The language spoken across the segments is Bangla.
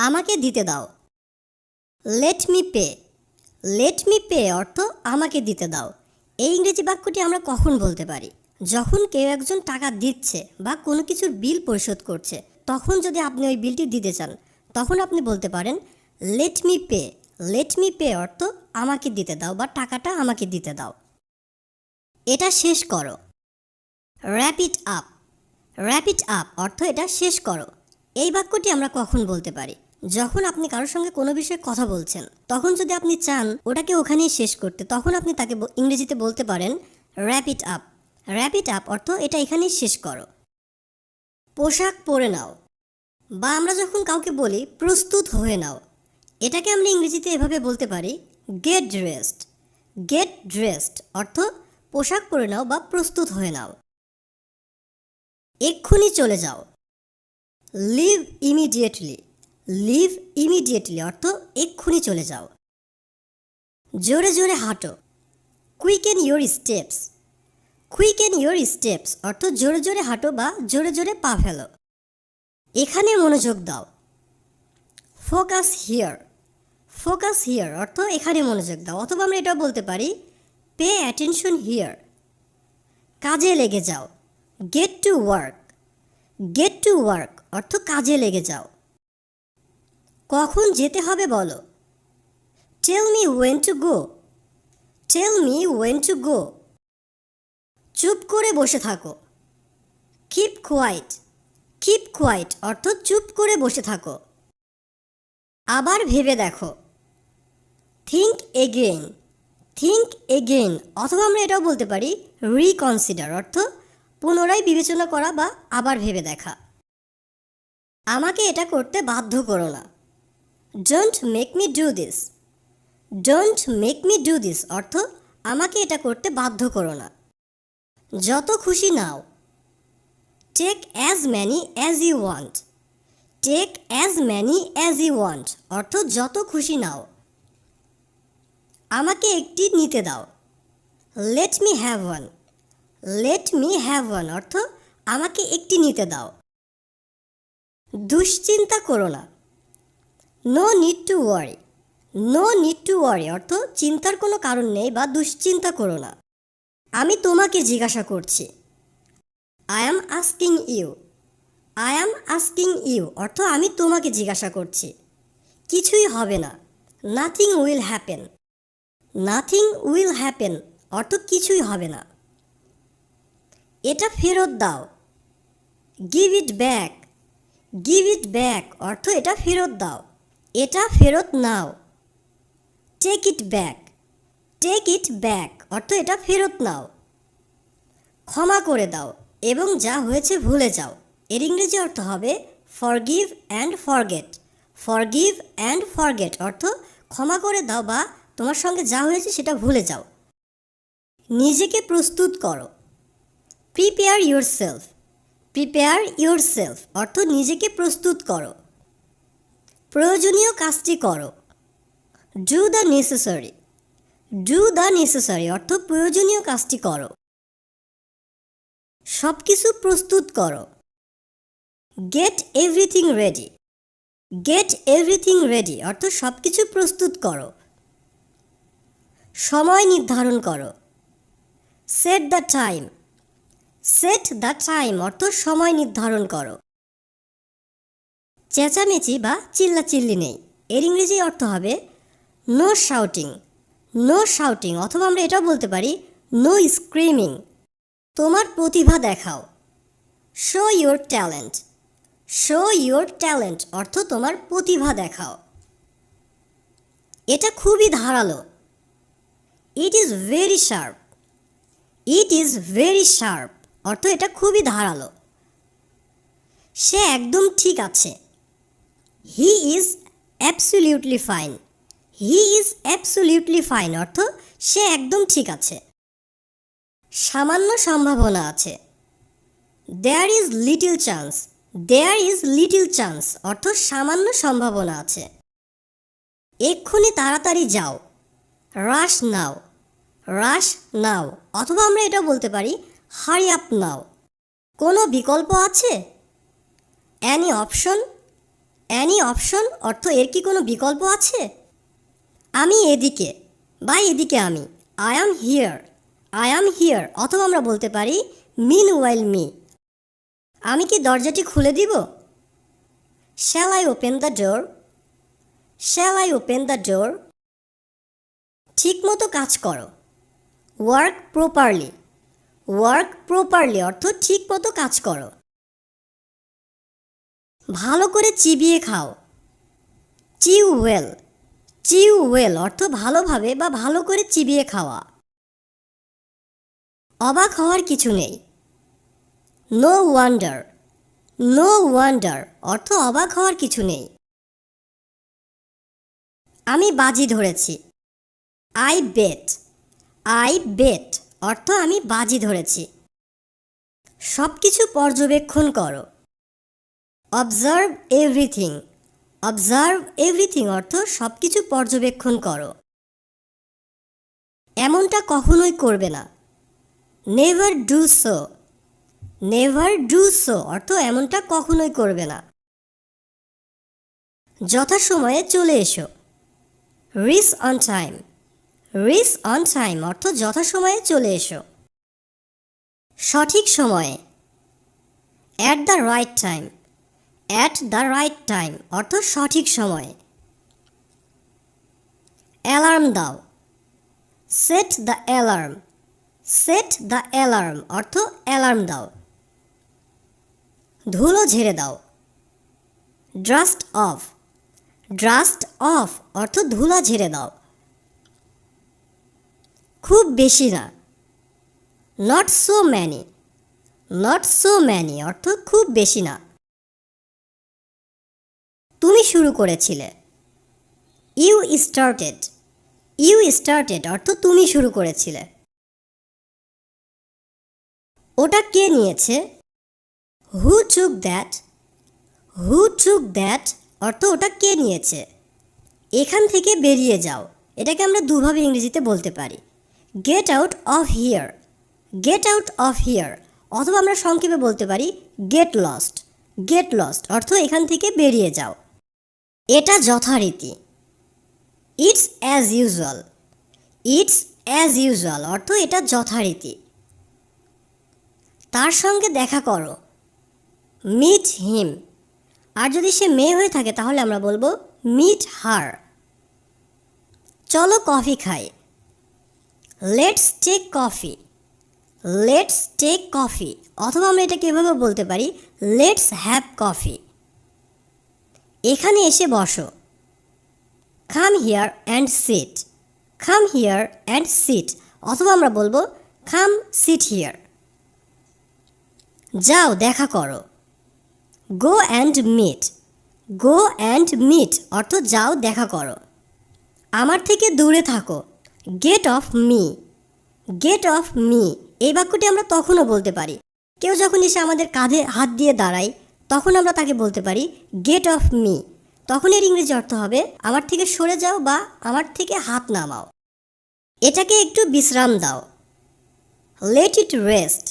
আমাকে দিতে দাও। Let me pay. Let me pay অর্থ আমাকে দিতে দাও। এই ইংরেজি বাক্যটি আমরা কখন বলতে পারি? যখন কেউ একজন টাকা দিচ্ছে বা কোনো কিছুর বিল পরিশোধ করছে, তখন যদি আপনি ওই বিলটি দিতে চান, তখন আপনি বলতে পারেন let me pay. Let me pay অর্থ আমাকে দিতে দাও বা টাকাটা আমাকে দিতে দাও। এটা শেষ করো। Wrap it up. Wrap it up অর্থ এটা শেষ করো। এই বাক্যটি আমরা কখন বলতে পারি? যখন আপনি কারোর সঙ্গে কোনো বিষয়ে কথা বলছেন, তখন যদি আপনি চান ওটাকে ওখানেই শেষ করতে, তখন আপনি তাকে ইংরেজিতে বলতে পারেন wrap it up. Wrap it up অর্থ এটা এখানেই শেষ করো। পোশাক পরে নাও, বা আমরা যখন কাউকে বলি প্রস্তুত হয়ে নাও, এটাকে আমরা ইংরেজিতে এভাবে বলতে পারি গেট ড্রেসড। গেট ড্রেসড অর্থ পোশাক পরে নাও বা প্রস্তুত হয়ে নাও। এক্ষুনি চলে যাও। Leave immediately. লিভ ইমিডিয়েটলি অর্থ এক্ষুনি চলে যাও। জোরে জোরে হাঁটো। Quicken your steps. Quicken your steps অর্থ জোরে জোরে হাঁটো বা জোরে জোরে পা ফেলো। এখানে মনোযোগ দাও। Focus here. ফোকাস হিয়ার অর্থ এখানে মনোযোগ দাও, অথবা আমরা এটাও বলতে পারি পে অ্যাটেনশন হিয়ার। কাজে লেগে যাও। Get to work. Get to work অর্থ কাজে লেগে যাও। কখন যেতে হবে বলো। Tell me when to go. Tell me when to go. চুপ করে বসে থাকো। Keep quiet. কিপ কোয়াইট অর্থ চুপ করে বসে থাকো। আবার ভেবে দেখো। Think again. থিঙ্ক এগেইন অথবা আমরা এটাও বলতে পারি রিকনসিডার অর্থ পুনরায় বিবেচনা করা বা আবার ভেবে দেখা। আমাকে এটা করতে বাধ্য করো না। Don't make me do this. Don't make me do this অর্থ আমাকে এটা করতে বাধ্য করো না। যত খুশি নাও। Take as many as you want. Take as many as you want অর্থ যত খুশি নাও। আমাকে একটি নিতে দাও। Let me have one. Let me have one অর্থ আমাকে একটি নিতে দাও। দুশ্চিন্তা করো না। No need to worry. No need to worry অর্থ চিন্তার কোনো কারণ নেই বা দুশ্চিন্তা করো না। আমি তোমাকে জিজ্ঞাসা করছি। I am asking you. I am asking you অর্থ আমি তোমাকে জিজ্ঞাসা করছি। কিছুই হবে না। Nothing will happen. Nothing will happen অর্থ কিছুই হবে না। এটা ফেরত দাও। Give it back. Give it back অর্থ এটা ফেরত দাও। এটা ফেরত নাও। Take it back. Take it back অর্থ এটা ফেরত নাও। ক্ষমা করে দাও এবং যা হয়েছে ভুলে যাও। এর ইংরেজি অর্থ হবে forgive and forget. Forgive and forget অর্থ ক্ষমা করে দাও বা তোমার সঙ্গে যা হয়েছে সেটা ভুলে যাও। নিজেকে প্রস্তুত করো। Prepare your self. Prepare your self অর্থ নিজেকে প্রস্তুত করো। প্রয়োজনীয় কাজটি করো। Do the necessary. Do the necessary অর্থ প্রয়োজনীয় কাজটি করো। সব কিছু প্রস্তুত করো। Gate everything ready. Gate everything ready অর্থ সব কিছু প্রস্তুত করো। সময় নির্ধারণ করো। Set the time. Set the time অর্থ সময় নির্ধারণ করো। চেঁচামেচি বা চিল্লাচিল্লি নেই। এর ইংরেজি অর্থ হবে নো শাউটিং। নো শাউটিং অথবা আমরা এটাও বলতে পারি নো স্ক্রিমিং। তোমার প্রতিভা দেখাও। Show your talent. Show your talent অর্থ তোমার প্রতিভা দেখাও। এটা খুবই ধারালো। It is very sharp. It is very sharp অর্থ এটা খুবই ধারালো। সে একদম ঠিক আছে। He is absolutely fine. He is absolutely fine অর্থ সে একদম ঠিক আছে। সামান্য সম্ভাবনা আছে। There is little chance. There is little chance অর্থ সামান্য সম্ভাবনা আছে। এক্ষুনি তাড়াতাড়ি যাও। রাশ নাও। রাশ নাও অথবা আমরা এটা বলতে পারি হারি আপ নাও। কোনো বিকল্প আছে? Annie option. অ্যানি অপশন অর্থ এর কি কোনো বিকল্প আছে? আমি এদিকে বা এদিকে আমি, I am here, I am here. অথবা আমরা বলতে পারি মিন ওয়াইল মি, আমি কি দরজাটি খুলে দিব? Shall I open the door, shall I open the door. ঠিক মতো কাজ করো, ওয়ার্ক প্রপারলি, ওয়ার্ক প্রপারলি অর্থ ঠিক মতো কাজ করো। ভালো করে চিবিয়ে খাও, চিউ ওয়েল, চিউ ওয়েল অর্থ ভালোভাবে বা ভালো করে চিবিয়ে খাওয়া। অবাক হওয়ার কিছু নেই, নো ওয়ান্ডার, নো ওয়ান্ডার অর্থ অবাক হওয়ার কিছু নেই। আমি বাজি ধরেছি, আই বেট, আই বেট অর্থ আমি বাজি ধরেছি। সব কিছু পর্যবেক্ষণ করো, অবজার্ভ এভরিথিং, অবজার্ভ এভরিথিং অর্থ সব কিছু পর্যবেক্ষণ করো। এমনটা কখনোই করবে না, never do so, never do so অর্থ এমনটা কখনোই করবে না। যথাসময়ে চলে এসো, rich on time, rich on time অর্থ যথাসময়ে চলে এসো। সঠিক সময়ে, at the right time, at the right time অর্থ সঠিক সময়ে। অ্যালার্ম দাও, set the alarm, set the alarm অর্থ অ্যালার্ম দাও। ধুলো ঝেড়ে দাও, ডাস্ট অফ, ডাস্ট অফ অর্থ ধুলা ঝেড়ে দাও। খুব বেশি না, not so many, not so many অর্থ খুব বেশি না। তুমি শুরু করেছিলে, ইউ স্টার্টেড, ইউ স্টার্টেড অর্থ তুমি শুরু করেছিলে। ওটা কে নিয়েছে? হু টুক দ্যাট, হু টুক দ্যাট অর্থ ওটা কে নিয়েছে। এখান থেকে বেরিয়ে যাও, এটাকে আমরা দুভাবে ইংরেজিতে বলতে পারি, get out of here, get out of here. অথবা আমরা সংক্ষেপে বলতে পারি গেট লস্ট, গেট লস্ট অর্থ এখান থেকে বেরিয়ে যাও। এটা যথারীতি, it's as usual, it's as usual অর্থ এটা যথারীতি। তার সঙ্গে দেখা করো, মিট হিম। আর যদি সে মেয়ে হয়ে থাকে তাহলে আমরা বলবো মিট হার। চলো কফি খাই, let's take coffee, let's take coffee. অথবা আমরা এটাকে এভাবে বলতে পারি লেটস হ্যাভ কফি। এখানে এসে বসো, come here and sit, come here and sit. অথবা আমরা বলবো কাম সিট হিয়ার। যাও দেখা করো, go and meet, go and meet অর্থ যাও দেখা করো। আমার থেকে দূরে থাকো, get off me, get off me. এই বাক্যটি আমরা তখনও বলতে পারি, কেউ যখন এসে আমাদের কাঁধে হাত দিয়ে দাঁড়ায় তখন আমরা তাকে বলতে পারি গেট অফ মি। তখন এর ইংরেজি অর্থ হবে আমার থেকে সরে যাও বা আমার থেকে হাত নামাও। এটাকে একটু বিশ্রাম দাও, let it rest,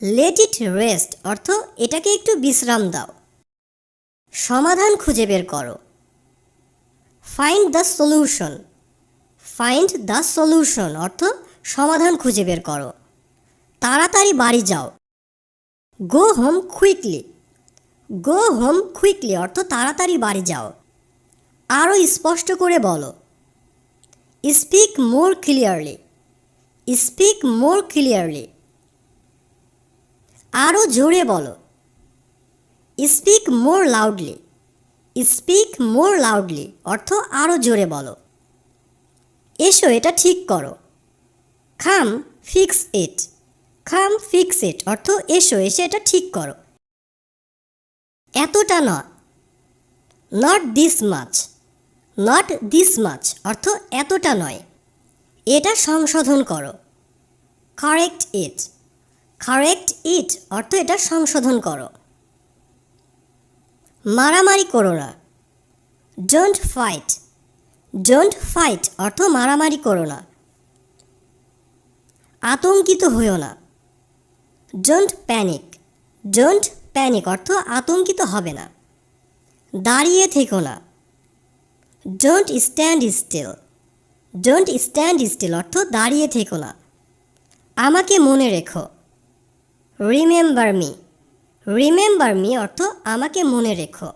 let it rest অর্থ এটাকে একটু বিশ্রাম দাও। সমাধান খুঁজে বের করো, find the solution, find the solution অর্থ সমাধান খুঁজে বের করো। তাড়াতাড়ি বাড়ি যাও, go home quickly, go home quickly অর্থ তাড়াতাড়ি বাড়ি যাও। আরও স্পষ্ট করে বলো, speak more clearly, speak more clearly. আরও জোরে বলো, speak more loudly, speak more loudly অর্থ আরও জোরে বলো। এসো এটা ঠিক করো, কাম fix it, come fix it অর্থ এসো এসে এটা ঠিক করো। এতটা না, not this much, not this much অর্থ এতটা নয়। এটা সংশোধন করো, কারেক্ট ইট, কারেক্ট ইট অর্থ এটা সংশোধন করো। মারামারি করো না, ডোন্ট ফাইট, ডোন্ট ফাইট অর্থ মারামারি করো না। আতঙ্কিত হইও না, ডোন্ট প্যানিক, ডোন্ট প্যানিক অর্থ আতঙ্কিত হবে না। দাঁড়িয়ে থেকো না। Don't stand still. Don't stand still অর্থ দাঁড়িয়ে থেকো না। আমাকে মনে রেখো। Remember me. রিমেম্বার মি অর্থ আমাকে মনে রেখো।